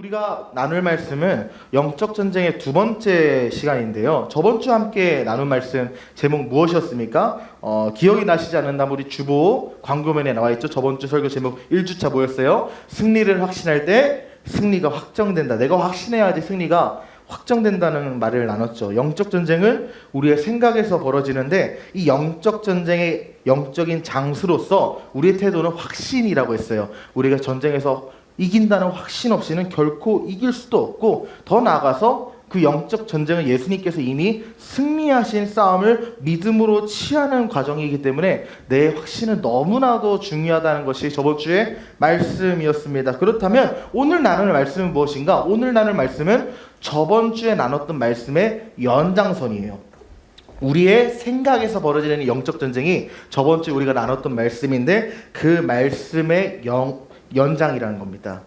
우리가 나눌 말씀은 영적 전쟁의 두 번째 시간인데요. 저번 주 함께 나눈 말씀 제목 무엇이었습니까? 기억이 나시지 않는다면 우리 주보 광고면에 나와 있죠. 저번 주 설교 제목 1주차 뭐였어요? 승리를 확신할 때 승리가 확정된다. 내가 확신해야지 승리가 확정된다는 말을 나눴죠. 영적 전쟁은 우리의 생각에서 벌어지는데 이 영적 전쟁의 영적인 장수로서 우리의 태도는 확신이라고 했어요. 우리가 전쟁에서 이긴다는 확신 없이는 결코 이길 수도 없고, 더 나아가서 그 영적 전쟁은 예수님께서 이미 승리하신 싸움을 믿음으로 취하는 과정이기 때문에 내 확신은 너무나도 중요하다는 것이 저번 주의 말씀이었습니다. 그렇다면 오늘 나눌 말씀은 무엇인가? 오늘 나눌 말씀은 저번 주에 나눴던 말씀의 연장선이에요. 우리의 생각에서 벌어지는 영적 전쟁이 저번 주에 우리가 나눴던 말씀인데 그 말씀의 연장이라는 겁니다.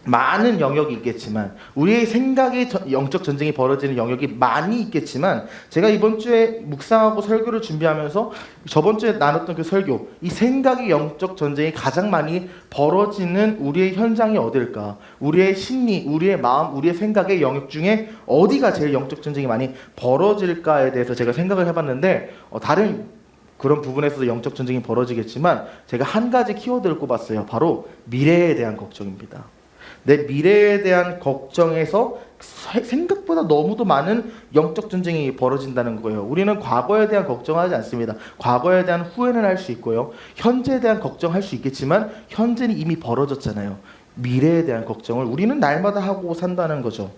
많은 영역이 있겠지만 우리의 생각의 영적 전쟁이 벌어지는 영역이 많이 있겠지만, 제가 이번 주에 묵상하고 설교를 준비하면서 저번 주에 나눴던 그 설교, 이 생각의 영적 전쟁이 가장 많이 벌어지는 우리의 현장이 어딜까? 우리의 심리, 우리의 마음, 우리의 생각의 영역 중에 어디가 제일 영적 전쟁이 많이 벌어질까에 대해서 제가 생각을 해봤는데, 다른 그런 부분에서도 영적 전쟁이 벌어지겠지만 제가 한 가지 키워드를 꼽았어요. 바로 미래에 대한 걱정입니다. 내 미래에 대한 걱정에서 생각보다 너무도 많은 영적 전쟁이 벌어진다는 거예요. 우리는 과거에 대한 걱정하지 않습니다. 과거에 대한 후회는 할 수 있고요. 현재에 대한 걱정할 수 있겠지만 현재는 이미 벌어졌잖아요. 미래에 대한 걱정을 우리는 날마다 하고 산다는 거죠.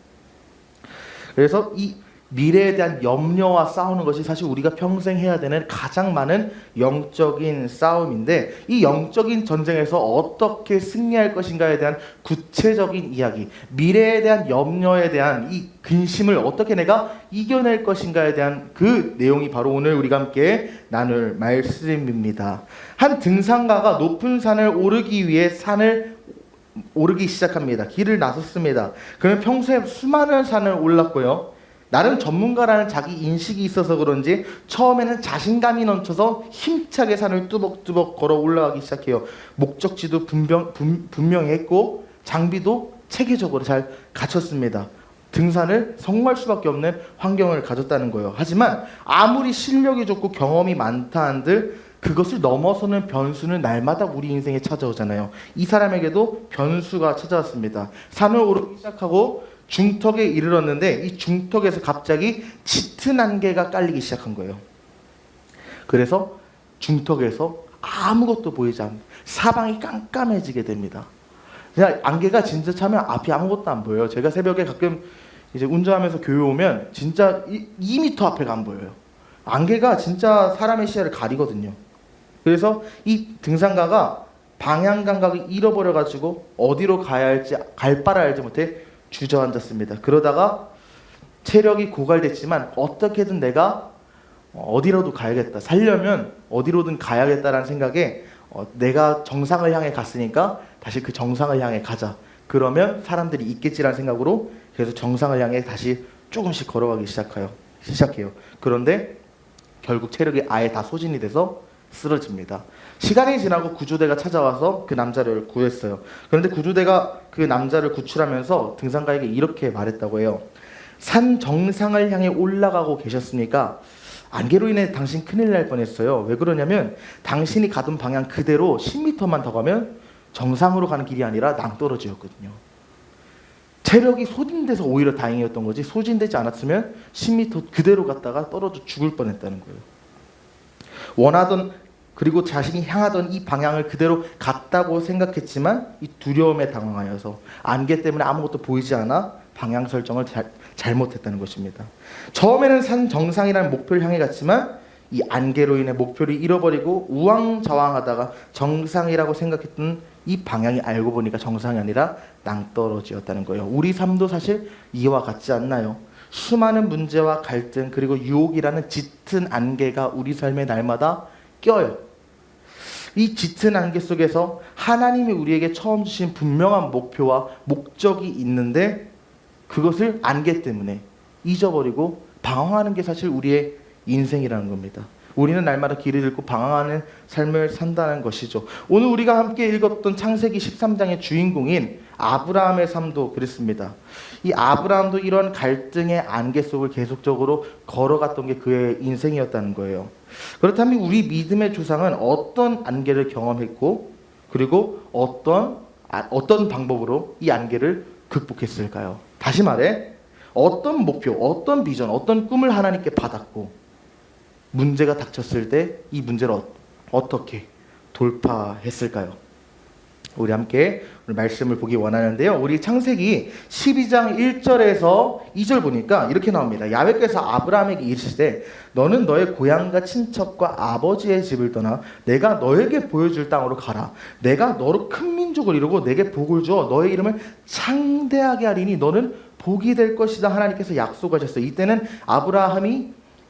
그래서 이 미래에 대한 염려와 싸우는 것이 사실 우리가 평생 해야 되는 가장 많은 영적인 싸움인데, 이 영적인 전쟁에서 어떻게 승리할 것인가에 대한 구체적인 이야기, 미래에 대한 염려에 대한 이 근심을 어떻게 내가 이겨낼 것인가에 대한 그 내용이 바로 오늘 우리가 함께 나눌 말씀입니다. 한 등산가가 높은 산을 오르기 위해 산을 오르기 시작합니다. 길을 나섰습니다. 그는 평소에 수많은 산을 올랐고요. 나름 전문가라는 자기 인식이 있어서 그런지 처음에는 자신감이 넘쳐서 힘차게 산을 뚜벅뚜벅 걸어 올라가기 시작해요. 목적지도 분명히 했고 장비도 체계적으로 잘 갖췄습니다. 등산을 성공할 수밖에 없는 환경을 가졌다는 거예요. 하지만 아무리 실력이 좋고 경험이 많다 한들 그것을 넘어서는 변수는 날마다 우리 인생에 찾아오잖아요. 이 사람에게도 변수가 찾아왔습니다. 산을 오르기 시작하고 중턱에 이르렀는데 이 중턱에서 갑자기 짙은 안개가 깔리기 시작한 거예요. 그래서 중턱에서 아무것도 보이지 않는 사방이 깜깜해지게 됩니다. 그냥 안개가 진짜 차면 앞이 아무것도 안 보여요. 제가 새벽에 가끔 이제 운전하면서 교회 오면 진짜 2m 앞에가 안 보여요. 안개가 진짜 사람의 시야를 가리거든요. 그래서 이 등산가가 방향 감각을 잃어버려가지고 어디로 가야 할지 갈 바를 알지 못해 주저앉았습니다. 그러다가 체력이 고갈됐지만 어떻게든 내가 어디로도 가야겠다, 살려면 어디로든 가야겠다라는 생각에 내가 정상을 향해 갔으니까 다시 그 정상을 향해 가자, 그러면 사람들이 있겠지라는 생각으로 그래서 정상을 향해 다시 조금씩 걸어가기 시작해요. 그런데 결국 체력이 아예 다 소진이 돼서 쓰러집니다. 시간이 지나고 구조대가 찾아와서 그 남자를 구했어요. 그런데 구조대가 그 남자를 구출하면서 등산가에게 이렇게 말했다고 해요. 산 정상을 향해 올라가고 계셨으니까 안개로 인해 당신 큰일 날 뻔했어요. 왜 그러냐면 당신이 가던 방향 그대로 10m만 더 가면 정상으로 가는 길이 아니라 낭떠러지였거든요. 체력이 소진돼서 오히려 다행이었던 거지, 소진되지 않았으면 10m 그대로 갔다가 떨어져 죽을 뻔했다는 거예요. 원하던, 그리고 자신이 향하던 이 방향을 그대로 갔다고 생각했지만 이 두려움에 당황하여서 안개 때문에 아무것도 보이지 않아 방향 설정을 잘못했다는 것입니다. 처음에는 산 정상이라는 목표를 향해 갔지만 이 안개로 인해 목표를 잃어버리고 우왕좌왕하다가 정상이라고 생각했던 이 방향이 알고 보니까 정상이 아니라 낭떠러지였다는 거예요. 우리 삶도 사실 이와 같지 않나요? 수많은 문제와 갈등 그리고 유혹이라는 짙은 안개가 우리 삶에 날마다 껴요. 이 짙은 안개 속에서 하나님이 우리에게 처음 주신 분명한 목표와 목적이 있는데 그것을 안개 때문에 잊어버리고 방황하는 게 사실 우리의 인생이라는 겁니다. 우리는 날마다 길을 잃고 방황하는 삶을 산다는 것이죠. 오늘 우리가 함께 읽었던 창세기 13장의 주인공인 아브라함의 삶도 그랬습니다. 이 아브라함도 이런 갈등의 안개 속을 계속적으로 걸어갔던 게 그의 인생이었다는 거예요. 그렇다면 우리 믿음의 조상은 어떤 안개를 경험했고, 그리고 어떤 방법으로 이 안개를 극복했을까요? 다시 말해, 어떤 목표, 어떤 비전, 어떤 꿈을 하나님께 받았고, 문제가 닥쳤을 때 이 문제를 어떻게 돌파했을까요? 우리 함께 오늘 말씀을 보기 원하는데요. 우리 창세기 12장 1절에서 2절 보니까 이렇게 나옵니다. 야훼께서 아브라함에게 이르시되 너는 너의 고향과 친척과 아버지의 집을 떠나 내가 너에게 보여줄 땅으로 가라. 내가 너로 큰 민족을 이루고 내게 복을 주어 너의 이름을 창대하게 하리니 너는 복이 될 것이다. 하나님께서 약속하셨어요. 이때는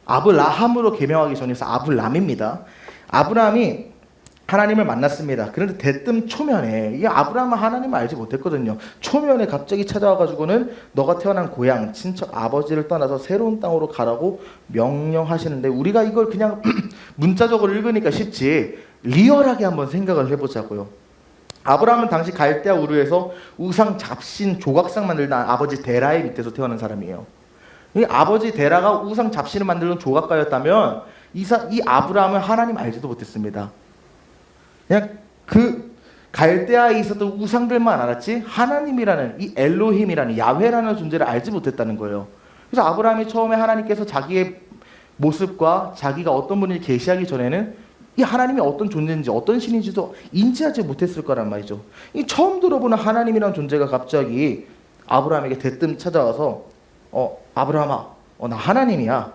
아브라함으로 개명하기 전에서 아브람입니다. 아브라함이 하나님을 만났습니다. 그런데 대뜸 초면에, 이 아브라함은 하나님을 알지 못했거든요. 초면에 갑자기 찾아와가지고는 너가 태어난 고향, 친척, 아버지를 떠나서 새로운 땅으로 가라고 명령하시는데, 우리가 이걸 그냥 문자적으로 읽으니까 쉽지 리얼하게 한번 생각을 해보자고요. 아브라함은 당시 갈대아 우르에서 우상 잡신 조각상 만들던 아버지 데라의 밑에서 태어난 사람이에요. 이 아버지 데라가 우상 잡신을 만들던 조각가였다면 이 아브라함은 하나님 알지도 못했습니다. 그냥 그 갈대아에 있었던 우상들만 알았지 하나님이라는, 이 엘로힘이라는, 야훼라는 존재를 알지 못했다는 거예요. 그래서 아브라함이 처음에 하나님께서 자기의 모습과 자기가 어떤 분인지 계시하기 전에는 이 하나님이 어떤 존재인지 어떤 신인지도 인지하지 못했을 거란 말이죠. 이 처음 들어보는 하나님이라는 존재가 갑자기 아브라함에게 대뜸 찾아와서 아브라함아, 나 하나님이야.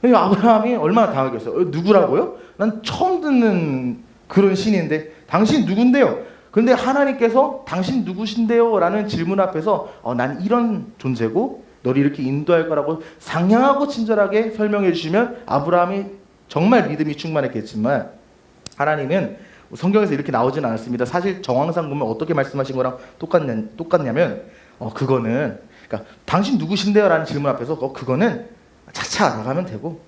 아브라함이 얼마나 당하겠어요. 누구라고요? 난 처음 듣는 그런 신인데 당신 누군데요? 그런데 하나님께서 당신 누구신데요? 라는 질문 앞에서 난 이런 존재고 너를 이렇게 인도할 거라고 상냥하고 친절하게 설명해 주시면 아브라함이 정말 믿음이 충만했겠지만, 하나님은 성경에서 이렇게 나오진 않았습니다. 사실 정황상 보면 어떻게 말씀하신 거랑 똑같냐면 그거는, 그러니까 당신 누구신데요? 라는 질문 앞에서 그거는 차차 알아가면 되고,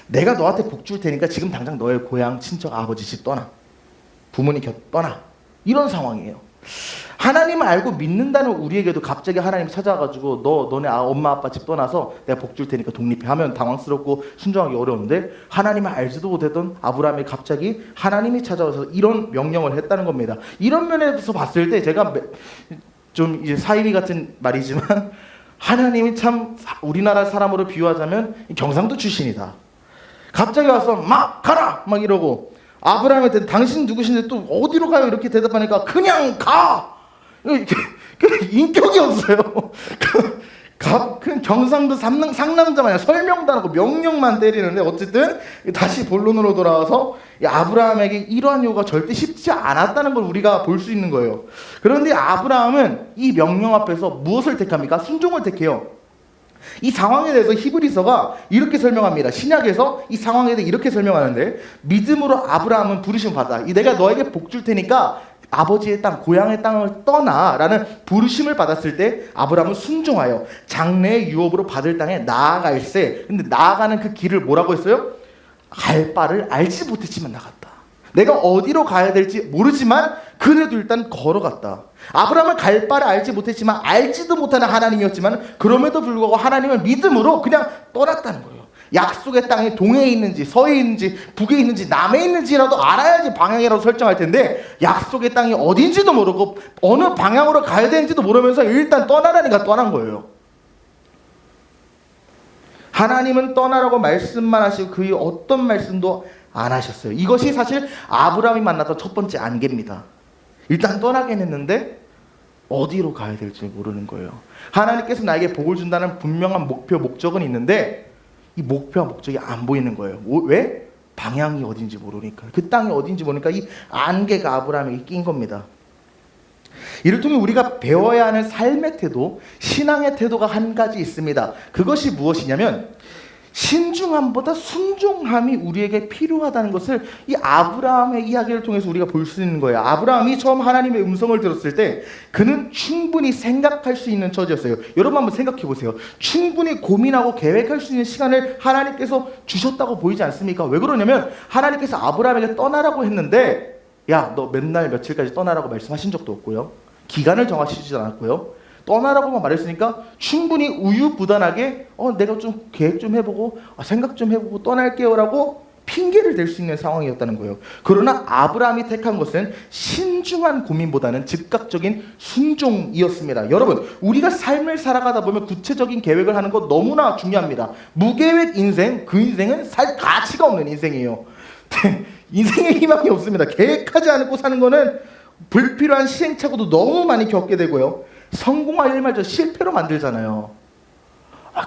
내가 너한테 복 줄 테니까 지금 당장 너의 고향, 친척, 아버지 집 떠나. 부모님 곁 떠나. 이런 상황이에요. 하나님을 알고 믿는다는 우리에게도 갑자기 하나님이 찾아와가지고 너네 엄마 아빠 집 떠나서 내가 복 줄 테니까 독립해 하면 당황스럽고 순종하기 어려운데, 하나님을 알지도 못했던 아브라함이 갑자기 하나님이 찾아와서 이런 명령을 했다는 겁니다. 이런 면에서 봤을 때 제가 좀 이제 사이비 같은 말이지만 하나님이 참 우리나라 사람으로 비유하자면 경상도 출신이다. 갑자기 와서 막 가라 막 이러고, 아브라함한테 당신 누구신데 또 어디로 가요? 이렇게 대답하니까 그냥 가! 인격이 없어요. 그 경상도 상남자마냥 설명도 안 하고 명령만 때리는데, 어쨌든 다시 본론으로 돌아와서 아브라함에게 이러한 요구가 절대 쉽지 않았다는 걸 우리가 볼 수 있는 거예요. 그런데 아브라함은 이 명령 앞에서 무엇을 택합니까? 순종을 택해요. 이 상황에 대해서 히브리서가 이렇게 설명합니다. 신약에서 이 상황에 대해 이렇게 설명하는데, 믿음으로 아브라함은 부르심을 받아. 내가 너에게 복 줄 테니까 아버지의 땅, 고향의 땅을 떠나라는 부르심을 받았을 때 아브라함은 순종하여 장래의 유업으로 받을 땅에 나아갈세. 근데 나아가는 그 길을 뭐라고 했어요? 갈 바를 알지 못했지만 나갔다. 내가 어디로 가야 될지 모르지만 그래도 일단 걸어갔다. 아브라함은 갈 바를 알지 못했지만 알지도 못하는 하나님이었지만 그럼에도 불구하고 하나님을 믿음으로 그냥 떠났다는 거예요. 약속의 땅이 동해에 있는지 서해에 있는지 북에 있는지 남해에 있는지라도 알아야지 방향이라도 설정할 텐데, 약속의 땅이 어딘지도 모르고 어느 방향으로 가야 되는지도 모르면서 일단 떠나라니까 떠난 거예요. 하나님은 떠나라고 말씀만 하시고 그 이후 어떤 말씀도 안 하셨어요. 이것이 사실 아브라함이 만났던 첫 번째 안개입니다. 일단 떠나긴 했는데 어디로 가야 될지 모르는 거예요. 하나님께서 나에게 복을 준다는 분명한 목표, 목적은 있는데 이 목표와 목적이 안 보이는 거예요. 왜? 방향이 어딘지 모르니까. 그 땅이 어딘지 모르니까 이 안개가 아브라함에게 낀 겁니다. 이를 통해 우리가 배워야 하는 삶의 태도, 신앙의 태도가 한 가지 있습니다. 그것이 무엇이냐면 신중함보다 순종함이 우리에게 필요하다는 것을 이 아브라함의 이야기를 통해서 우리가 볼 수 있는 거예요. 아브라함이 처음 하나님의 음성을 들었을 때 그는 충분히 생각할 수 있는 처지였어요. 여러분 한번 생각해 보세요. 충분히 고민하고 계획할 수 있는 시간을 하나님께서 주셨다고 보이지 않습니까? 왜 그러냐면 하나님께서 아브라함에게 떠나라고 했는데 야, 너 맨날 며칠까지 떠나라고 말씀하신 적도 없고요. 기간을 정하시지 않았고요. 떠나라고만 말했으니까 충분히 우유부단하게 내가 좀 계획 좀 해보고 생각 좀 해보고 떠날게요라고 핑계를 댈 수 있는 상황이었다는 거예요. 그러나 아브라함이 택한 것은 신중한 고민보다는 즉각적인 순종이었습니다. 여러분, 우리가 삶을 살아가다 보면 구체적인 계획을 하는 것 너무나 중요합니다. 무계획 인생, 그 인생은 살 가치가 없는 인생이에요. 인생에 희망이 없습니다. 계획하지 않고 사는 거는 불필요한 시행착오도 너무 많이 겪게 되고요. 성공할 일마저 실패로 만들잖아요.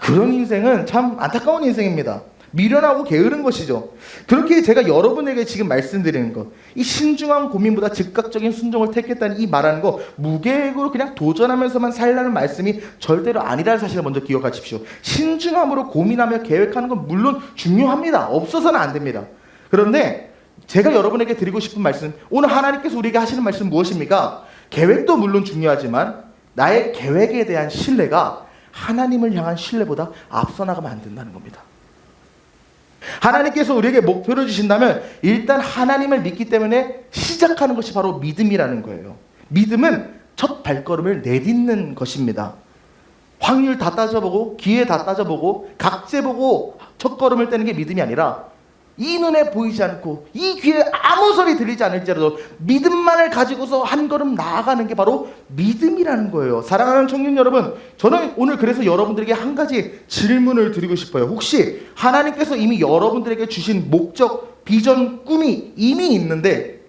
그런 인생은 참 안타까운 인생입니다. 미련하고 게으른 것이죠. 그렇게 제가 여러분에게 지금 말씀드리는 것, 이 신중한 고민보다 즉각적인 순종을 택했다는 이 말하는 거, 무계획으로 그냥 도전하면서만 살라는 말씀이 절대로 아니라는 사실을 먼저 기억하십시오. 신중함으로 고민하며 계획하는 건 물론 중요합니다. 없어서는 안 됩니다. 그런데 제가 여러분에게 드리고 싶은 말씀, 오늘 하나님께서 우리에게 하시는 말씀은 무엇입니까? 계획도 물론 중요하지만 나의 계획에 대한 신뢰가 하나님을 향한 신뢰보다 앞서 나가면 안 된다는 겁니다. 하나님께서 우리에게 목표를 주신다면 일단 하나님을 믿기 때문에 시작하는 것이 바로 믿음이라는 거예요. 믿음은 첫 발걸음을 내딛는 것입니다. 확률 다 따져보고 기회 다 따져보고 각재 보고 첫 걸음을 떼는 게 믿음이 아니라 이 눈에 보이지 않고 이 귀에 아무 소리 들리지 않을지라도 믿음만을 가지고서 한 걸음 나아가는 게 바로 믿음이라는 거예요. 사랑하는 청년 여러분, 저는 오늘 그래서 여러분들에게 한 가지 질문을 드리고 싶어요. 혹시 하나님께서 이미 여러분들에게 주신 목적, 비전, 꿈이 이미 있는데,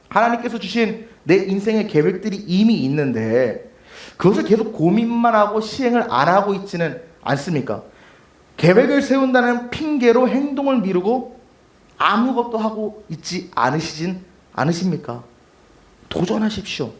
하나님께서 주신 내 인생의 계획들이 이미 있는데 그것을 계속 고민만 하고 시행을 안 하고 있지는 않습니까? 계획을 세운다는 핑계로 행동을 미루고 아무것도 하고 있지 않으십니까? 도전하십시오.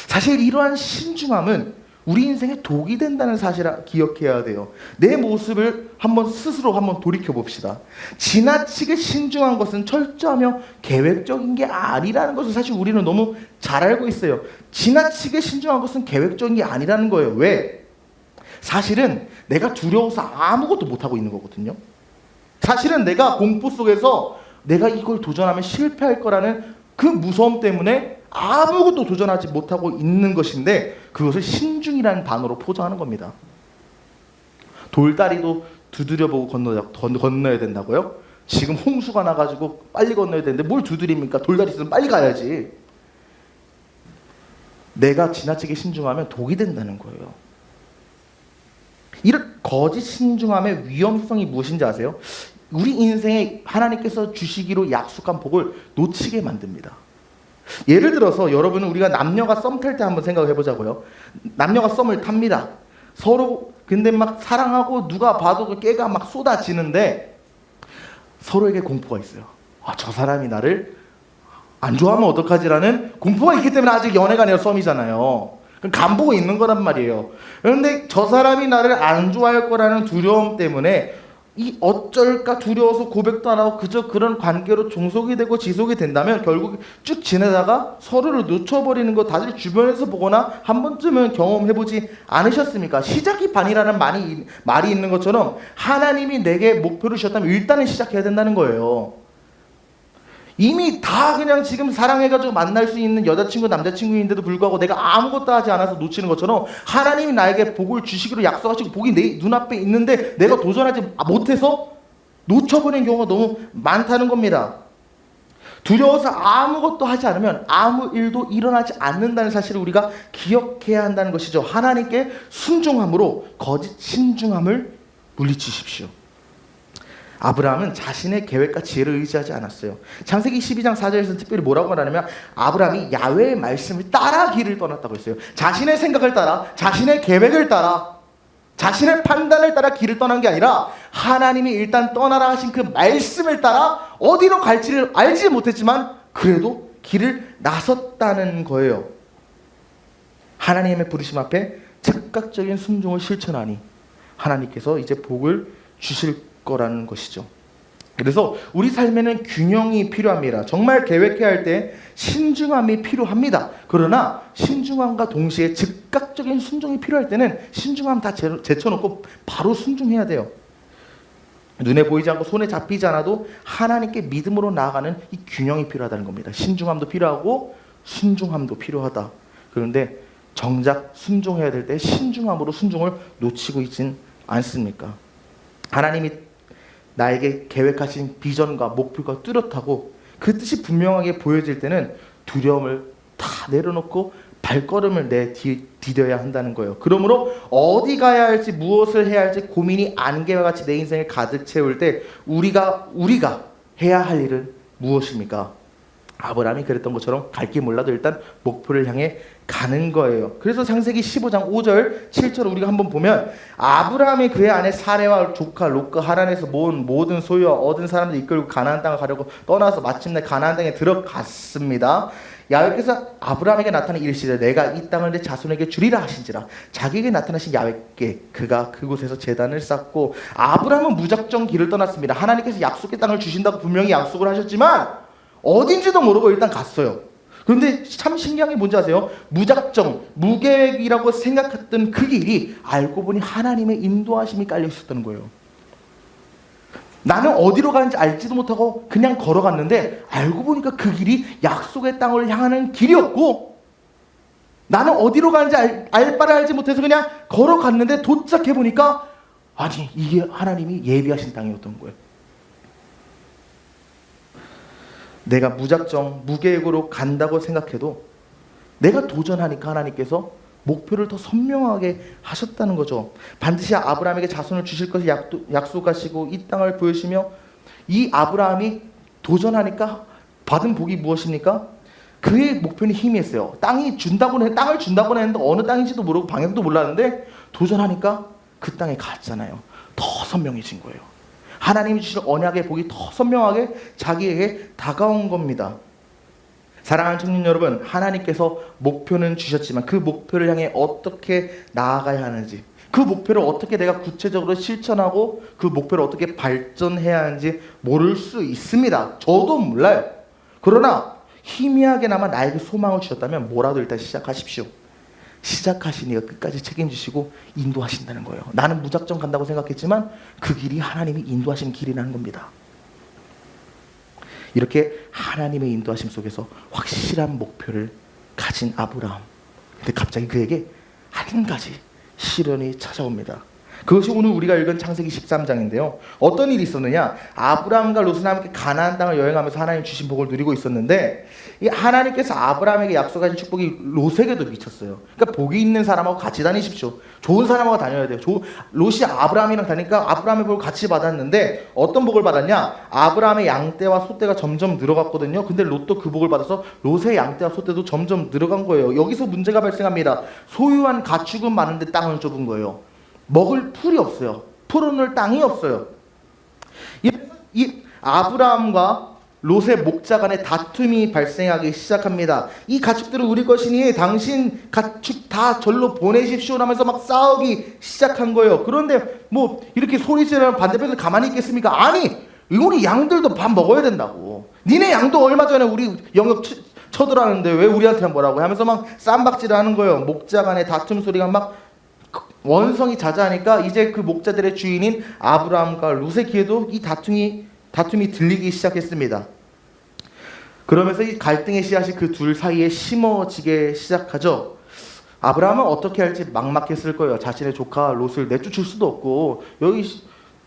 사실 이러한 신중함은 우리 인생에 독이 된다는 사실을 기억해야 돼요. 내 모습을 스스로 한번 돌이켜 봅시다. 지나치게 신중한 것은 철저하며 계획적인 게 아니라는 것을 사실 우리는 너무 잘 알고 있어요. 지나치게 신중한 것은 계획적인 게 아니라는 거예요. 왜? 사실은 내가 두려워서 아무것도 못하고 있는 거거든요. 사실은 내가 공포 속에서 내가 이걸 도전하면 실패할 거라는 그 무서움 때문에 아무것도 도전하지 못하고 있는 것인데 그것을 신중이라는 단어로 포장하는 겁니다. 돌다리도 두드려보고 건너야 된다고요? 지금 홍수가 나가지고 빨리 건너야 되는데 뭘 두드립니까? 돌다리 있으면 빨리 가야지. 내가 지나치게 신중하면 독이 된다는 거예요. 이런 거짓 신중함의 위험성이 무엇인지 아세요? 우리 인생에 하나님께서 주시기로 약속한 복을 놓치게 만듭니다. 예를 들어서 여러분은 우리가 남녀가 썸 탈 때 한번 생각해 보자고요. 남녀가 썸을 탑니다. 서로 근데 막 사랑하고 누가 봐도 그 깨가 막 쏟아지는데 서로에게 공포가 있어요. 저 사람이 나를 안 좋아하면 어떡하지라는 공포가 있기 때문에 아직 연애가 아니라 썸이잖아요. 간 보고 있는 거란 말이에요. 그런데 저 사람이 나를 안 좋아할 거라는 두려움 때문에 이 어쩔까 두려워서 고백도 안 하고 그저 그런 관계로 종속이 되고 지속이 된다면 결국 쭉 지내다가 서로를 놓쳐버리는 거 다들 주변에서 보거나 한 번쯤은 경험해보지 않으셨습니까? 시작이 반이라는 말이 있는 것처럼 하나님이 내게 목표를 주셨다면 일단은 시작해야 된다는 거예요. 이미 다 그냥 지금 사랑해가지고 만날 수 있는 여자친구 남자친구인데도 불구하고 내가 아무것도 하지 않아서 놓치는 것처럼 하나님이 나에게 복을 주시기로 약속하시고 복이 내 눈앞에 있는데 내가 도전하지 못해서 놓쳐버리는 경우가 너무 많다는 겁니다. 두려워서 아무것도 하지 않으면 아무 일도 일어나지 않는다는 사실을 우리가 기억해야 한다는 것이죠. 하나님께 순종함으로 거짓 신중함을 물리치십시오. 아브라함은 자신의 계획과 지혜를 의지하지 않았어요. 창세기 12장 4절에서 특별히 뭐라고 말하냐면 아브라함이 야훼의 말씀을 따라 길을 떠났다고 했어요. 자신의 생각을 따라, 자신의 계획을 따라, 자신의 판단을 따라 길을 떠난 게 아니라 하나님이 일단 떠나라 하신 그 말씀을 따라 어디로 갈지를 알지 못했지만 그래도 길을 나섰다는 거예요. 하나님의 부르심 앞에 즉각적인 순종을 실천하니 하나님께서 이제 복을 주실 거라는 것이죠. 그래서 우리 삶에는 균형이 필요합니다. 정말 계획해야 할 때 신중함이 필요합니다. 그러나 신중함과 동시에 즉각적인 순종이 필요할 때는 신중함 다 제쳐놓고 바로 순종해야 돼요. 눈에 보이지 않고 손에 잡히지 않아도 하나님께 믿음으로 나아가는 이 균형이 필요하다는 겁니다. 신중함도 필요하고 순종함도 필요하다. 그런데 정작 순종해야 될 때 신중함으로 순종을 놓치고 있진 않습니까? 하나님이 나에게 계획하신 비전과 목표가 뚜렷하고 그 뜻이 분명하게 보여질 때는 두려움을 다 내려놓고 발걸음을 디뎌야 한다는 거예요. 그러므로 어디 가야 할지 무엇을 해야 할지 고민이 안개와 같이 내 인생을 가득 채울 때 우리가 해야 할 일은 무엇입니까? 아브라함이 그랬던 것처럼 갈 길 몰라도 일단 목표를 향해 가는 거예요. 그래서 창세기 15장 5절 7절 우리가 한번 보면 아브라함이 그의 아내 사레와 조카 롯과 하란에서 모은 모든 소유와 얻은 사람들 이끌고 가나안 땅을 가려고 떠나서 마침내 가나안 땅에 들어갔습니다. 야훼께서 아브라함에게 나타나 이르시되 내가 이 땅을 내 자손에게 주리라 하신지라. 자기에게 나타나신 야훼께 그가 그곳에서 제단을 쌓고 아브라함은 무작정 길을 떠났습니다. 하나님께서 약속의 땅을 주신다고 분명히 약속을 하셨지만 어딘지도 모르고 일단 갔어요. 그런데 참 신기한 게 뭔지 아세요? 무작정, 무계획이라고 생각했던 그 길이 알고 보니 하나님의 인도하심이 깔려 있었다는 거예요. 나는 어디로 가는지 알지도 못하고 그냥 걸어갔는데 알고 보니까 그 길이 약속의 땅을 향하는 길이었고 나는 어디로 가는지 알 바를 알지 못해서 그냥 걸어갔는데 도착해 보니까 아니 이게 하나님이 예비하신 땅이었던 거예요. 내가 무작정 무계획으로 간다고 생각해도 내가 도전하니까 하나님께서 목표를 더 선명하게 하셨다는 거죠. 반드시 아브라함에게 자손을 주실 것을 약속하시고 이 땅을 보여주시며 이 아브라함이 도전하니까 받은 복이 무엇입니까? 그의 목표는 희미했어요. 땅을 준다고 했는데 어느 땅인지도 모르고 방향도 몰랐는데 도전하니까 그 땅에 갔잖아요. 더 선명해진 거예요. 하나님이 주실 언약의 복이 더 선명하게 자기에게 다가온 겁니다. 사랑하는 청년 여러분, 하나님께서 목표는 주셨지만 그 목표를 향해 어떻게 나아가야 하는지, 그 목표를 어떻게 내가 구체적으로 실천하고 그 목표를 어떻게 발전해야 하는지 모를 수 있습니다. 저도 몰라요. 그러나 희미하게나마 나에게 소망을 주셨다면 뭐라도 일단 시작하십시오. 시작하시니까 끝까지 책임지시고 인도하신다는 거예요. 나는 무작정 간다고 생각했지만 그 길이 하나님이 인도하신 길이라는 겁니다. 이렇게 하나님의 인도하심 속에서 확실한 목표를 가진 아브라함. 근데 갑자기 그에게 한 가지 시련이 찾아옵니다. 그것이 오늘 우리가 읽은 창세기 13장인데요. 어떤 일이 있었느냐? 아브라함과 롯은 함께 가나안 땅을 여행하면서 하나님 주신 복을 누리고 있었는데 이 하나님께서 아브라함에게 약속하신 축복이 롯에게도 미쳤어요. 그러니까 복이 있는 사람하고 같이 다니십시오. 좋은 사람하고 다녀야 돼요. 롯이 아브라함이랑 다니니까 아브라함의 복을 같이 받았는데 어떤 복을 받았냐? 아브라함의 양떼와 소떼가 점점 늘어갔거든요. 근데 롯도 그 복을 받아서 롯의 양떼와 소떼도 점점 늘어간 거예요. 여기서 문제가 발생합니다. 소유한 가축은 많은데 땅은 좁은 거예요. 먹을 풀이 없어요. 풀어놓을 땅이 없어요. 이 아브라함과 롯의 목자 간의 다툼이 발생하기 시작합니다. 이 가축들은 우리 것이니 당신 가축 다 절로 보내십시오 하면서 막 싸우기 시작한 거예요. 그런데 뭐 이렇게 소리 지르면 반대편에서 가만히 있겠습니까? 아니 우리 양들도 밥 먹어야 된다고. 니네 양도 얼마 전에 우리 영역 쳐들어왔는데 왜 우리한테는 뭐라고 하면서 막 쌈박질을 하는 거예요. 목자 간의 다툼 소리가 막 원성이 자자하니까 이제 그 목자들의 주인인 아브라함과 롯의 귀에도 이 다툼이 들리기 시작했습니다. 그러면서 이 갈등의 씨앗이 그 둘 사이에 심어지게 시작하죠. 아브라함은 어떻게 할지 막막했을 거예요. 자신의 조카 롯을 내쫓을 수도 없고 여기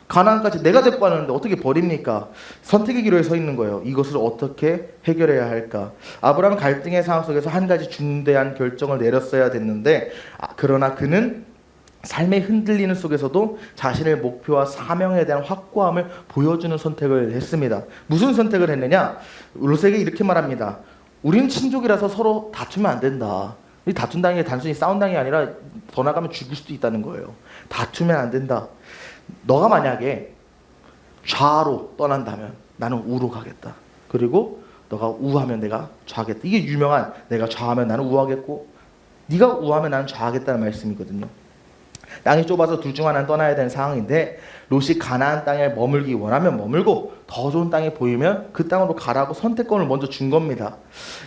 가나안까지 내가 데리고 가는데 어떻게 버립니까? 선택의 기로에 서 있는 거예요. 이것을 어떻게 해결해야 할까? 아브라함은 갈등의 상황 속에서 한 가지 중대한 결정을 내렸어야 됐는데 그러나 그는 삶의 흔들리는 속에서도 자신의 목표와 사명에 대한 확고함을 보여주는 선택을 했습니다. 무슨 선택을 했느냐? 롯에게 이렇게 말합니다. 우리는 친족이라서 서로 다투면 안 된다. 이 다툰다는 게 단순히 싸운다는 게 아니라 더 나가면 죽을 수도 있다는 거예요. 다투면 안 된다. 너가 만약에 좌로 떠난다면 나는 우로 가겠다. 그리고 너가 우하면 내가 좌하겠다. 이게 유명한 내가 좌하면 나는 우하겠고 네가 우하면 나는 좌하겠다는 말씀이거든요. 땅이 좁아서 둘 중 하나는 떠나야 되는 상황인데 롯이 가나안 땅에 머물기 원하면 머물고 더 좋은 땅이 보이면 그 땅으로 가라고 선택권을 먼저 준 겁니다.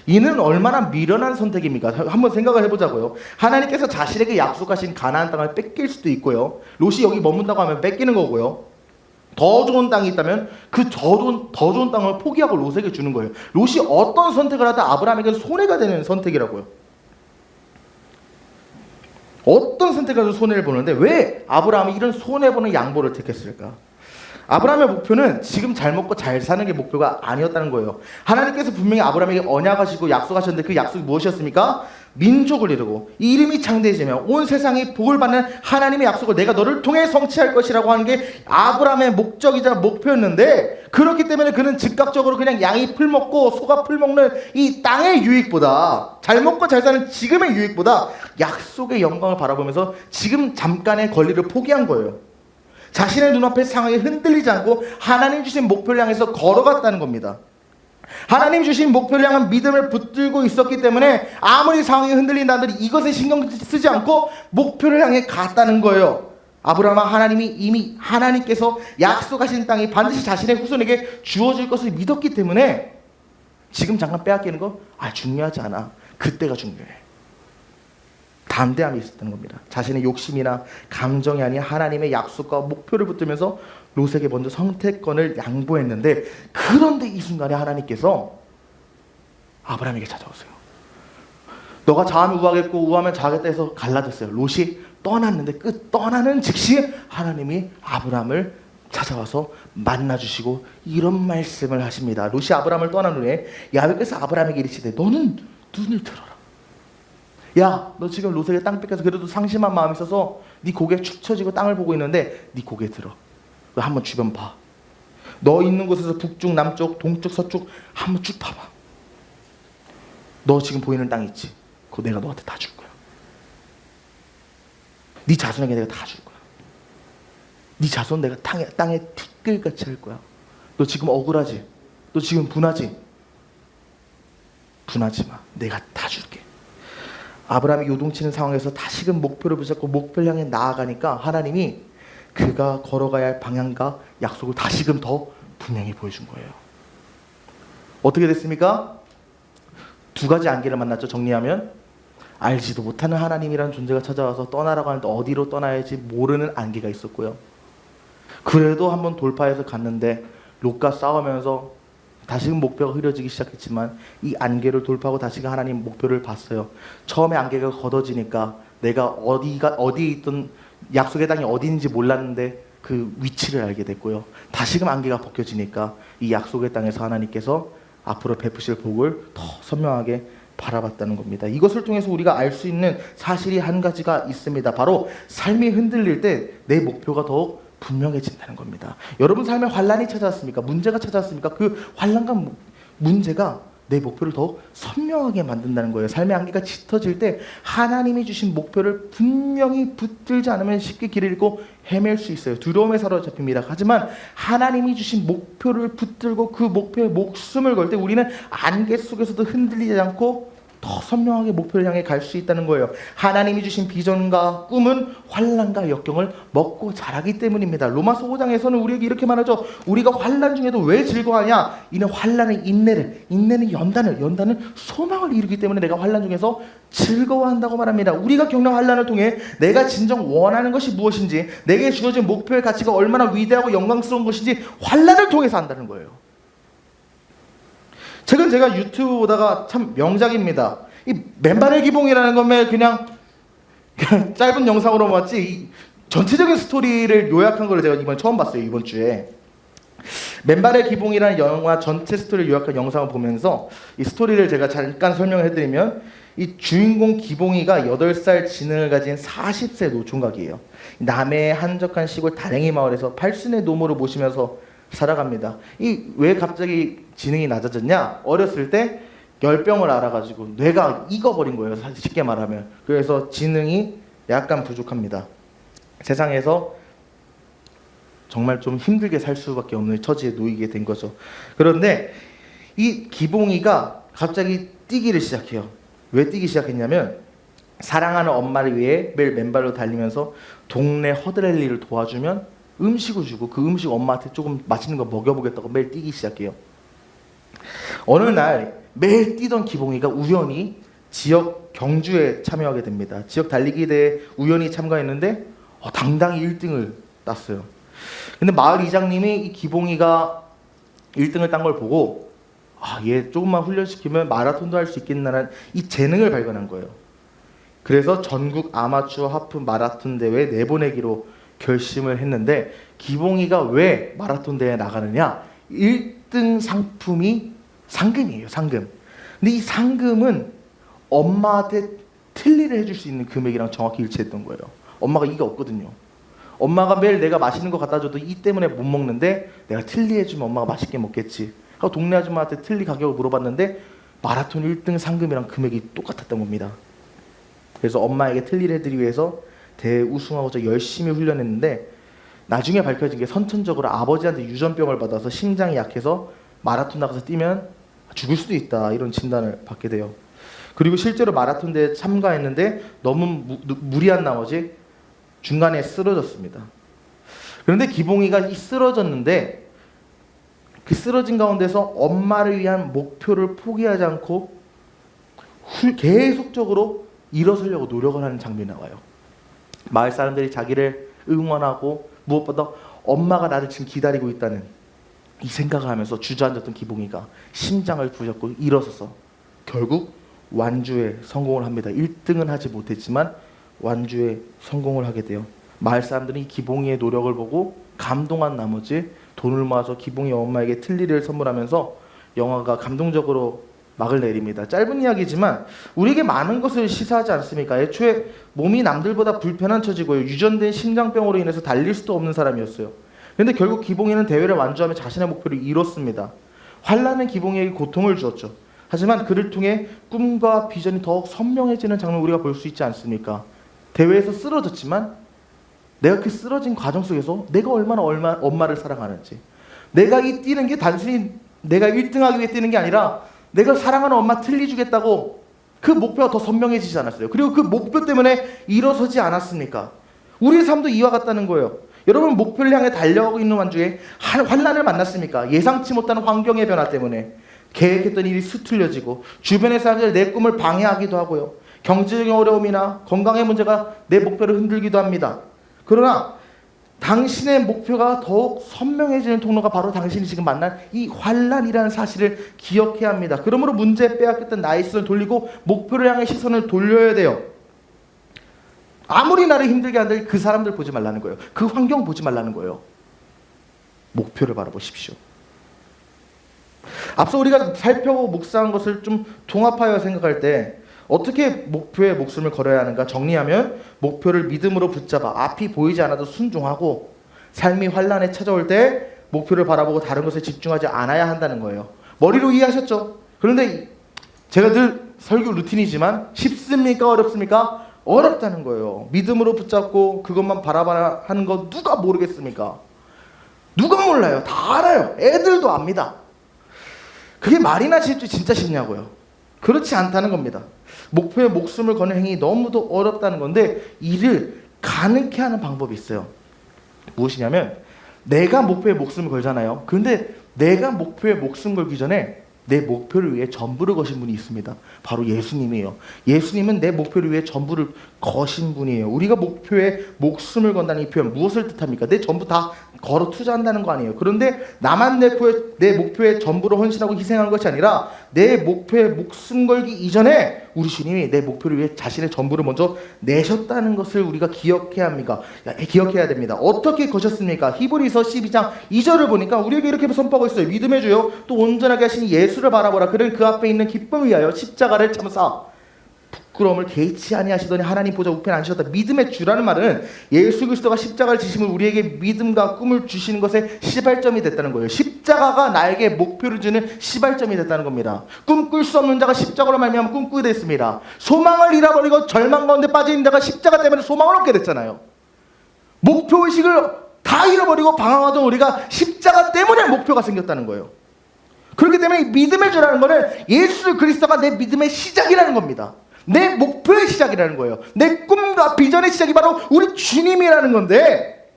이는 얼마나 미련한 선택입니까? 한번 생각을 해보자고요. 하나님께서 자신에게 약속하신 가나안 땅을 뺏길 수도 있고요. 롯이 여기 머문다고 하면 뺏기는 거고요. 더 좋은 땅이 있다면 그 더 좋은 땅을 포기하고 롯에게 주는 거예요. 롯이 어떤 선택을 하든 아브라함에게는 손해가 되는 선택이라고요. 어떤 선택을 가지고 손해를 보는데 왜 아브라함이 이런 손해보는 양보를 택했을까? 아브라함의 목표는 지금 잘 먹고 잘 사는 게 목표가 아니었다는 거예요. 하나님께서 분명히 아브라함에게 언약하시고 약속하셨는데 그 약속이 무엇이었습니까? 민족을 이루고 이 이름이 창대해지면 온 세상이 복을 받는 하나님의 약속을 내가 너를 통해 성취할 것이라고 하는 게 아브라함의 목적이자 목표였는데, 그렇기 때문에 그는 즉각적으로 그냥 양이 풀 먹고 소가 풀 먹는 이 땅의 유익보다, 잘 먹고 잘 사는 지금의 유익보다 약속의 영광을 바라보면서 지금 잠깐의 권리를 포기한 거예요. 자신의 눈앞의 상황에 흔들리지 않고 하나님 주신 목표를 향해서 걸어갔다는 겁니다. 하나님 주신 목표를 향한 믿음을 붙들고 있었기 때문에 아무리 상황이 흔들린다더니 이것에 신경 쓰지 않고 목표를 향해 갔다는 거예요. 아브라함은 하나님이 이미 하나님께서 약속하신 땅이 반드시 자신의 후손에게 주어질 것을 믿었기 때문에 지금 잠깐 빼앗기는 거 중요하지 않아. 그때가 중요해. 담대함이 있었다는 겁니다. 자신의 욕심이나 감정이 아닌 하나님의 약속과 목표를 붙들면서 롯에게 먼저 선택권을 양보했는데, 그런데 이 순간에 하나님께서 아브라함에게 찾아오세요. 너가 자하면 우하겠고 우하면 자하겠다 해서 갈라졌어요. 롯이 떠났는데 떠나는 즉시 하나님이 아브라함을 찾아와서 만나주시고 이런 말씀을 하십니다. 롯이 아브라함을 떠난 후에 야훼께서 아브라함에게 이르시되 너는 눈을 들어라. 야, 너 지금 롯에게 땅 뺏겨서 그래도 상심한 마음이 있어서 네 고개 축 처지고 땅을 보고 있는데 네 고개 들어. 너 한번 주변 봐. 너 있는 곳에서 북쪽, 남쪽, 동쪽, 서쪽 한번 쭉 봐봐. 너 지금 보이는 땅 있지? 그거 내가 너한테 다 줄 거야. 네 자손에게 내가 다 줄 거야. 네 자손 내가 땅에 티끌같이 할 거야. 너 지금 억울하지? 너 지금 분하지? 분하지 마. 내가 다 줄게. 아브라함이 요동치는 상황에서 다시금 목표를 붙잡고 목표를 향해 나아가니까 하나님이 그가 걸어가야 할 방향과 약속을 다시금 더 분명히 보여준 거예요. 어떻게 됐습니까? 두 가지 안개를 만났죠. 정리하면 알지도 못하는 하나님이라는 존재가 찾아와서 떠나라고 하는데 어디로 떠나야 할지 모르는 안개가 있었고요. 그래도 한번 돌파해서 갔는데 롯과 싸우면서 다시금 목표가 흐려지기 시작했지만 이 안개를 돌파하고 다시금 하나님 목표를 봤어요. 처음에 안개가 걷어지니까 내가 어디에 있던 약속의 땅이 어디인지 몰랐는데 그 위치를 알게 됐고요. 다시금 안개가 벗겨지니까 이 약속의 땅에서 하나님께서 앞으로 베푸실 복을 더 선명하게 바라봤다는 겁니다. 이것을 통해서 우리가 알 수 있는 사실이 한 가지가 있습니다. 바로 삶이 흔들릴 때 내 목표가 더욱 분명해진다는 겁니다. 여러분 삶에 환란이 찾아왔습니까? 문제가 찾아왔습니까? 그 환란과 문제가 내 목표를 더 선명하게 만든다는 거예요. 삶의 안개가 짙어질 때 하나님이 주신 목표를 분명히 붙들지 않으면 쉽게 길을 잃고 헤맬 수 있어요. 두려움에 사로잡힙니다. 하지만 하나님이 주신 목표를 붙들고 그 목표에 목숨을 걸 때 우리는 안개 속에서도 흔들리지 않고 더 선명하게 목표를 향해 갈 수 있다는 거예요. 하나님이 주신 비전과 꿈은 환난과 역경을 먹고 자라기 때문입니다. 로마서 5장에서는 우리에게 이렇게 말하죠. 우리가 환난 중에도 왜 즐거워하냐? 이는 환난은 인내를, 인내는 연단을, 연단은 소망을 이루기 때문에 내가 환난 중에서 즐거워한다고 말합니다. 우리가 겪는 환난을 통해 내가 진정 원하는 것이 무엇인지, 내게 주어진 목표의 가치가 얼마나 위대하고 영광스러운 것인지 환난을 통해서 안다는 거예요. 최근 제가 유튜브 보다가 참 명작입니다. 이 맨발의 기봉이라는 건데 그냥 짧은 영상으로 봤지 이 전체적인 스토리를 요약한 걸 제가 이번에 처음 봤어요. 이번 주에 맨발의 기봉이라는 영화 전체 스토리를 요약한 영상을 보면서 이 스토리를 제가 잠깐 설명을 해드리면, 이 주인공 기봉이가 8살 지능을 가진 40세 노총각이에요. 남해의 한적한 시골 다랭이 마을에서 8순의 노모를 모시면서 살아갑니다. 이 왜 갑자기 지능이 낮아졌냐? 어렸을 때 열병을 앓아가지고 뇌가 익어버린 거예요. 쉽게 말하면. 그래서 지능이 약간 부족합니다. 세상에서 정말 좀 힘들게 살 수밖에 없는 처지에 놓이게 된 거죠. 그런데 이 기봉이가 갑자기 뛰기를 시작해요. 왜 뛰기 시작했냐면 사랑하는 엄마를 위해 매일 맨발로 달리면서 동네 허드렛일을 도와주면 음식을 주고 그 음식 엄마한테 조금 맛있는 거 먹여보겠다고 매일 뛰기 시작해요. 어느 날 매일 뛰던 기봉이가 우연히 지역 경주에 참여하게 됩니다. 지역 달리기 대회에 우연히 참가했는데 당당히 1등을 땄어요. 근데 마을 이장님이 이 기봉이가 1등을 딴 걸 보고 얘 조금만 훈련시키면 마라톤도 할 수 있겠나라는 이 재능을 발견한 거예요. 그래서 전국 아마추어 하프 마라톤 대회에 내보내기로 결심을 했는데, 기봉이가 왜 마라톤 대회에 나가느냐? 1등 상품이 상금이에요. 상금. 근데 이 상금은 엄마한테 틀니를 해줄 수 있는 금액이랑 정확히 일치했던 거예요. 엄마가 이게 없거든요. 엄마가 매일 내가 맛있는 거 갖다 줘도 이 때문에 못 먹는데 내가 틀니 해주면 엄마가 맛있게 먹겠지 하고 동네 아줌마한테 틀니 가격을 물어봤는데 마라톤 1등 상금이랑 금액이 똑같았던 겁니다. 그래서 엄마에게 틀니를 해드리기 위해서 대회 우승하고자 열심히 훈련했는데, 나중에 밝혀진 게 선천적으로 아버지한테 유전병을 받아서 심장이 약해서 마라톤 나가서 뛰면 죽을 수도 있다, 이런 진단을 받게 돼요. 그리고 실제로 마라톤 대회에 참가했는데 너무 무리한 나머지 중간에 쓰러졌습니다. 그런데 기봉이가 쓰러졌는데 그 쓰러진 가운데서 엄마를 위한 목표를 포기하지 않고 계속적으로 일어서려고 노력을 하는 장면이 나와요. 마을 사람들이 자기를 응원하고 무엇보다 엄마가 나를 지금 기다리고 있다는 이 생각을 하면서 주저앉았던 기봉이가 심장을 부셨고 일어서서 결국 완주에 성공을 합니다. 1등은 하지 못했지만 완주에 성공을 하게 돼요. 마을 사람들은 이 기봉이의 노력을 보고 감동한 나머지 돈을 모아서 기봉이 엄마에게 틀니를 선물하면서 영화가 감동적으로 막을 내립니다. 짧은 이야기지만 우리에게 많은 것을 시사하지 않습니까? 애초에 몸이 남들보다 불편한 처지고요. 유전된 심장병으로 인해서 달릴 수도 없는 사람이었어요. 그런데 결국 기봉이는 대회를 완주하며 자신의 목표를 이뤘습니다. 환란은 기봉이에게 고통을 주었죠. 하지만 그를 통해 꿈과 비전이 더욱 선명해지는 장면을 우리가 볼 수 있지 않습니까? 대회에서 쓰러졌지만 내가 그 쓰러진 과정 속에서 내가 얼마나 엄마를 사랑하는지, 내가 이 뛰는 게 단순히 내가 1등하기 위해 뛰는 게 아니라 내가 사랑하는 엄마 틀니 주겠다고, 그 목표가 더 선명해지지 않았어요. 그리고 그 목표 때문에 일어서지 않았습니까? 우리의 삶도 이와 같다는 거예요. 여러분, 목표를 향해 달려가고 있는 와중에 환란을 만났습니까? 예상치 못한 환경의 변화 때문에 계획했던 일이 수틀려지고 주변의 사람들이 내 꿈을 방해하기도 하고요. 경제적인 어려움이나 건강의 문제가 내 목표를 흔들기도 합니다. 그러나 당신의 목표가 더욱 선명해지는 통로가 바로 당신이 지금 만난 이 환란이라는 사실을 기억해야 합니다. 그러므로 문제에 빼앗겼던 나의 시선을 돌리고 목표를 향해 시선을 돌려야 돼요. 아무리 나를 힘들게 한들 그 사람들 보지 말라는 거예요. 그 환경 보지 말라는 거예요. 목표를 바라보십시오. 앞서 우리가 살펴보고 묵상한 것을 좀 종합하여 생각할 때 어떻게 목표에 목숨을 걸어야 하는가 정리하면, 목표를 믿음으로 붙잡아 앞이 보이지 않아도 순종하고, 삶이 환란에 찾아올 때 목표를 바라보고 다른 것에 집중하지 않아야 한다는 거예요. 머리로 이해하셨죠? 그런데 제가 늘 설교 루틴이지만 쉽습니까? 어렵습니까? 어렵다는 거예요. 믿음으로 붙잡고 그것만 바라봐야 하는 거 누가 모르겠습니까? 누가 몰라요? 다 알아요. 애들도 압니다. 그게 말이나 쉽지 진짜 쉽냐고요. 그렇지 않다는 겁니다. 목표에 목숨을 거는 행위 너무도 어렵다는 건데, 이를 가능케 하는 방법이 있어요. 무엇이냐면, 내가 목표에 목숨을 걸잖아요. 그런데 내가 목표에 목숨 걸기 전에 내 목표를 위해 전부를 거신 분이 있습니다. 바로 예수님이에요. 예수님은 내 목표를 위해 전부를 거신 분이에요. 우리가 목표에 목숨을 건다는 이 표현 무엇을 뜻합니까? 내 전부 다 걸어 투자한다는 거 아니에요. 그런데 나만 내 목표에 전부를 헌신하고 희생하는 것이 아니라 내 목표에 목숨 걸기 이전에 우리 주님이 내 목표를 위해 자신의 전부를 먼저 내셨다는 것을 우리가 기억해야 합니다. 기억해야 됩니다. 어떻게 거셨습니까? 히브리서 12장 2절을 보니까 우리에게 이렇게 선포하고 있어요. 믿음의 주요 또 온전하게 하신 예수를 바라보라. 그는 그 앞에 있는 기쁨을 위하여 십자가를 참사 부끄러움을 개의치 아니하시더니 하나님 보좌 우편에 앉으셨다. 믿음의 주라는 말은 예수 그리스도가 십자가를 지심을 우리에게 믿음과 꿈을 주시는 것의 시발점이 됐다는 거예요. 십자가가 나에게 목표를 주는 시발점이 됐다는 겁니다. 꿈꿀 수 없는 자가 십자가로 말미암아 꿈꾸게 됐습니다. 소망을 잃어버리고 절망 가운데 빠진 자가 십자가 때문에 소망을 얻게 됐잖아요. 목표의식을 다 잃어버리고 방황하던 우리가 십자가 때문에 목표가 생겼다는 거예요. 그렇기 때문에 믿음의 주라는 것은 예수 그리스도가 내 믿음의 시작이라는 겁니다. 내 목표의 시작이라는 거예요. 내 꿈과 비전의 시작이 바로 우리 주님이라는 건데,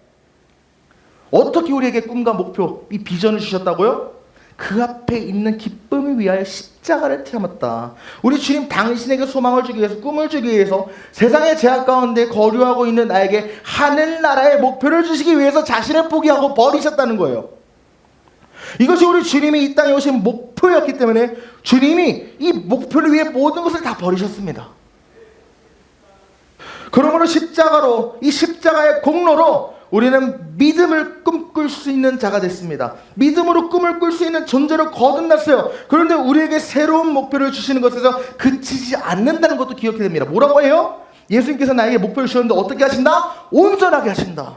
어떻게 우리에게 꿈과 목표, 이 비전을 주셨다고요? 그 앞에 있는 기쁨을 위하여 십자가를 참았다. 우리 주님 당신에게 소망을 주기 위해서, 꿈을 주기 위해서 세상의 제약 가운데 거류하고 있는 나에게 하늘나라의 목표를 주시기 위해서 자신을 포기하고 버리셨다는 거예요. 이것이 우리 주님이 이 땅에 오신 목표였기 때문에 주님이 이 목표를 위해 모든 것을 다 버리셨습니다. 그러므로 십자가로, 이 십자가의 공로로 우리는 믿음을 꿈꿀 수 있는 자가 됐습니다. 믿음으로 꿈을 꿀 수 있는 존재로 거듭났어요. 그런데 우리에게 새로운 목표를 주시는 것에서 그치지 않는다는 것도 기억해야 됩니다. 뭐라고 해요? 예수님께서 나에게 목표를 주셨는데 어떻게 하신다? 온전하게 하신다.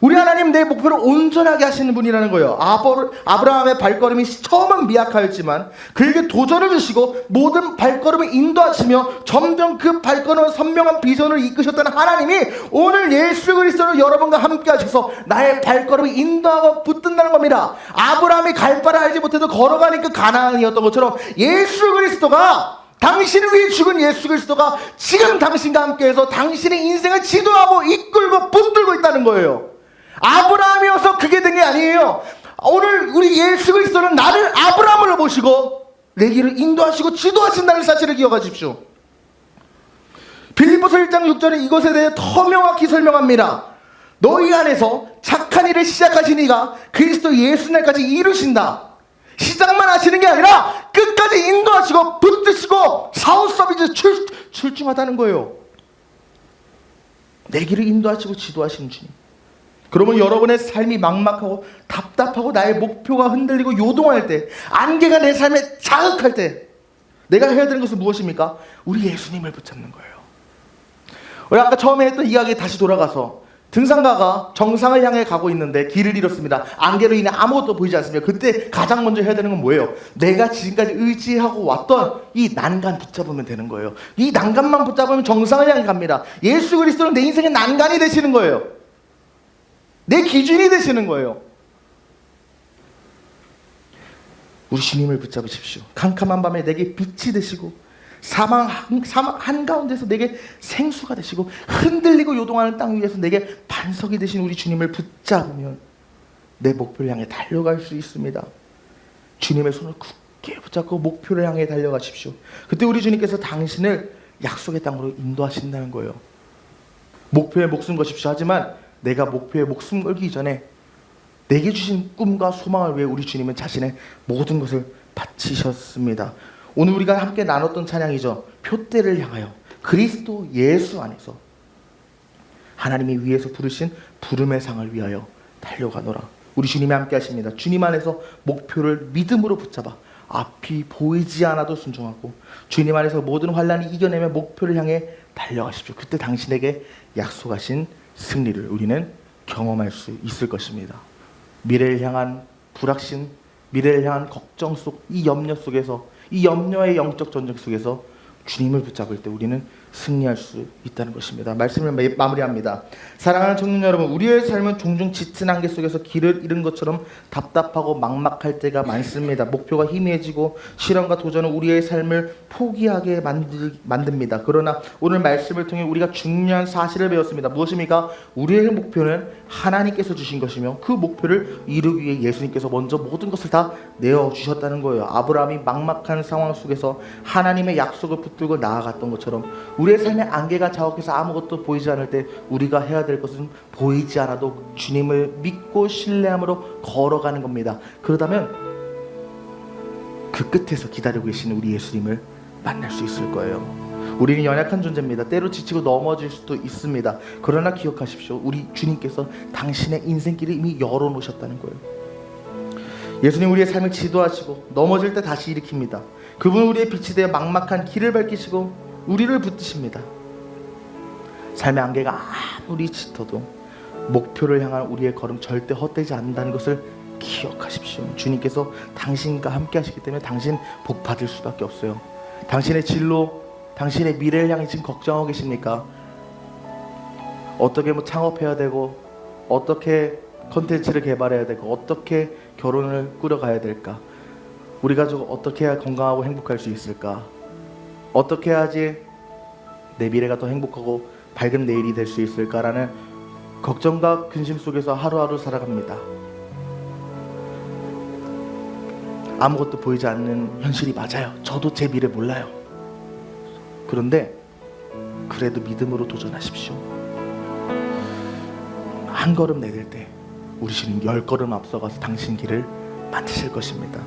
우리 하나님 내 목표를 온전하게 하시는 분이라는 거예요. 아브라함의 발걸음이 처음은 미약하였지만 그에게 도전을 주시고 모든 발걸음을 인도하시며 점점 그 발걸음을 선명한 비전을 이끄셨다는 하나님이 오늘 예수 그리스도를 여러분과 함께 하셔서 나의 발걸음을 인도하고 붙든다는 겁니다. 아브라함이 갈 바를 알지 못해도 걸어가니까 가나안이었던 것처럼 예수 그리스도가, 당신을 위해 죽은 예수 그리스도가 지금 당신과 함께해서 당신의 인생을 지도하고 이끌고 붙들고 있다는 거예요. 아브라함이어서 그게 된 게 아니에요. 오늘 우리 예수 그리스도는 나를 아브라함으로 보시고 내 길을 인도하시고 지도하신다는 사실을 기억하십시오. 빌립보서 1장 6절에 이것에 대해 더 명확히 설명합니다. 너희 안에서 착한 일을 시작하신 이가 그리스도 예수 날까지 이루신다. 시작만 하시는 게 아니라 끝까지 인도하시고 붙드시고 사후 서비스 출중하다는 거예요. 내 길을 인도하시고 지도하시는 주님. 그러면 여러분의 삶이 막막하고 답답하고 나의 목표가 흔들리고 요동할 때, 안개가 내 삶에 자극할 때 내가 해야 되는 것은 무엇입니까? 우리 예수님을 붙잡는 거예요. 우리 아까 처음에 했던 이야기에 다시 돌아가서 등산가가 정상을 향해 가고 있는데 길을 잃었습니다. 안개로 인해 아무것도 보이지 않습니다. 그때 가장 먼저 해야 되는 건 뭐예요? 내가 지금까지 의지하고 왔던 이 난간 붙잡으면 되는 거예요. 이 난간만 붙잡으면 정상을 향해 갑니다. 예수 그리스도는 내 인생의 난간이 되시는 거예요. 내 기준이 되시는 거예요. 우리 주님을 붙잡으십시오. 캄캄한 밤에 내게 빛이 되시고 사망 한가운데서 내게 생수가 되시고 흔들리고 요동하는 땅 위에서 내게 반석이 되신 우리 주님을 붙잡으면 내 목표를 향해 달려갈 수 있습니다. 주님의 손을 굳게 붙잡고 목표를 향해 달려가십시오. 그때 우리 주님께서 당신을 약속의 땅으로 인도하신다는 거예요. 목표에 목숨 거십시오. 하지만 내가 목표에 목숨 걸기 전에 내게 주신 꿈과 소망을 위해 우리 주님은 자신의 모든 것을 바치셨습니다. 오늘 우리가 함께 나눴던 찬양이죠. 표대를 향하여 그리스도 예수 안에서 하나님이 위에서 부르신 부름의 상을 위하여 달려가노라. 우리 주님이 함께 하십니다. 주님 안에서 목표를 믿음으로 붙잡아 앞이 보이지 않아도 순종하고 주님 안에서 모든 환난을 이겨내며 목표를 향해 달려가십시오. 그때 당신에게 약속하신 승리를 우리는 경험할 수 있을 것입니다. 미래를 향한 불확신, 미래를 향한 걱정 속, 이 염려 속에서, 이 염려의 영적 전쟁 속에서 주님을 붙잡을 때 우리는 승리할 수 있다는 것입니다. 말씀을 마무리합니다. 사랑하는 청년 여러분, 우리의 삶은 종종 짙은 안개 속에서 길을 잃은 것처럼 답답하고 막막할 때가 많습니다. 목표가 희미해지고 실험과 도전은 우리의 삶을 포기하게 만듭니다. 그러나 오늘 말씀을 통해 우리가 중요한 사실을 배웠습니다. 무엇입니까? 우리의 목표는 하나님께서 주신 것이며 그 목표를 이루기 위해 예수님께서 먼저 모든 것을 다 내어주셨다는 거예요. 아브라함이 막막한 상황 속에서 하나님의 약속을 붙들고 나아갔던 것처럼 우리의 삶의 안개가 자욱해서 아무것도 보이지 않을 때 우리가 해야 될 것은 보이지 않아도 주님을 믿고 신뢰함으로 걸어가는 겁니다. 그러다면 그 끝에서 기다리고 계시는 우리 예수님을 만날 수 있을 거예요. 우리는 연약한 존재입니다. 때로 지치고 넘어질 수도 있습니다. 그러나 기억하십시오. 우리 주님께서 당신의 인생길을 이미 열어놓으셨다는 거예요. 예수님 우리의 삶을 지도하시고 넘어질 때 다시 일으킵니다. 그분은 우리의 빛이 되어 막막한 길을 밝히시고 우리를 붙드십니다. 삶의 안개가 아무리 짙어도 목표를 향한 우리의 걸음 절대 헛되지 않는다는 것을 기억하십시오. 주님께서 당신과 함께 하시기 때문에 당신 복 받을 수밖에 없어요. 당신의 진로, 당신의 미래를 향해 지금 걱정하고 계십니까? 어떻게 창업해야 되고 어떻게 콘텐츠를 개발해야 되고 어떻게 결혼을 꾸려가야 될까? 우리 가족 어떻게 해야 건강하고 행복할 수 있을까? 어떻게 해야지 내 미래가 더 행복하고 밝은 내일이 될 수 있을까라는 걱정과 근심 속에서 하루하루 살아갑니다. 아무것도 보이지 않는 현실이 맞아요. 저도 제 미래 몰라요. 그런데 그래도 믿음으로 도전하십시오. 한 걸음 내딜 때 우리 주님 10걸음 앞서가서 당신 길을 만드실 것입니다.